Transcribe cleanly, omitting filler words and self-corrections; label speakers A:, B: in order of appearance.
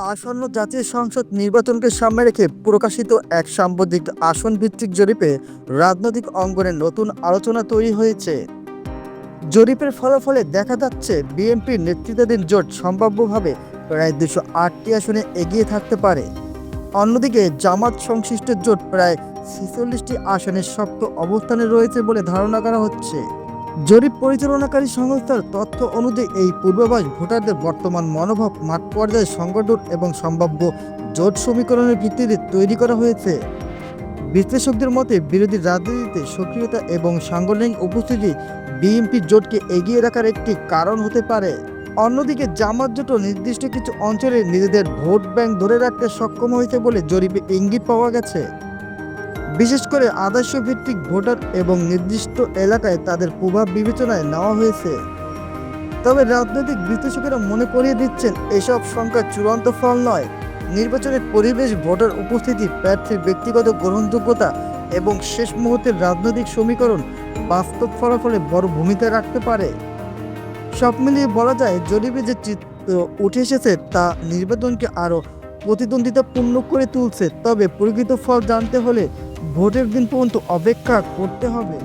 A: আসন্ন জাতীয় সংসদ নির্বাচনকে সামনে রেখে প্রকাশিত এক সাম্প্রতিক আসন ভিত্তিক জরিপে রাজনৈতিক অঙ্গনে নতুন আলোচনা তৈরি হয়েছে। জরিপের ফলাফলে দেখা যাচ্ছে বিএনপির নেতৃত্বাধীন জোট সম্ভাব্যভাবে প্রায় 208টি আসনে এগিয়ে থাকতে পারে। অন্যদিকে জামাত সংশ্লিষ্ট জোট প্রায় 46টি আসনে শক্ত অবস্থানে রয়েছে বলে ধারণা করা হচ্ছে। জরিপ পরিচালনাকারী সংস্থার তথ্য অনুযায়ী এই পূর্বাভাস ভোটারদের বর্তমান মনোভাব, মাঠ পর্যায়ে সংগঠন এবং সম্ভাব্য জোট সমীকরণের ভিত্তিতে তৈরি করা হয়েছে। বিশ্লেষকদের মতে বিরোধী রাজনীতিতে সক্রিয়তা এবং সাংগঠনিক উপস্থিতি বিএনপি জোটকে এগিয়ে রাখার একটি কারণ হতে পারে। অন্যদিকে জামাত জোটও নির্দিষ্ট কিছু অঞ্চলে নিজেদের ভোট ব্যাংক ধরে রাখতে সক্ষম হয়েছে বলে জরিপে ইঙ্গিত পাওয়া গেছে। বিশেষ করে আদর্শ ভিত্তিক ভোটার এবং নির্দিষ্ট এলাকায় তাদের প্রভাব বিবেচনায় নেওয়া হয়েছে। তবে রাজনৈতিক বিশ্লেষকেরা মনে করিয়ে দিচ্ছেন এসব সংখ্যা চূড়ান্ত ফল নয়। নির্বাচনের পরিবেশ, ভোটার উপস্থিতি, প্রার্থীর ব্যক্তিগত গ্রহণযোগ্যতা এবং শেষ মুহূর্তের রাজনৈতিক সমীকরণ বাস্তব ফলাফলে বড় ভূমিকা রাখতে পারে। সব মিলিয়ে বলা যায়, জরিপে যে চিত্র উঠে এসেছে তা নির্বাচনকে আরও প্রতিদ্বন্দ্বিতাপূর্ণ করে তুলছে। তবে প্রকৃত ফল জানতে হলে ভোটের দিন পর্যন্ত অপেক্ষা করতে হবে।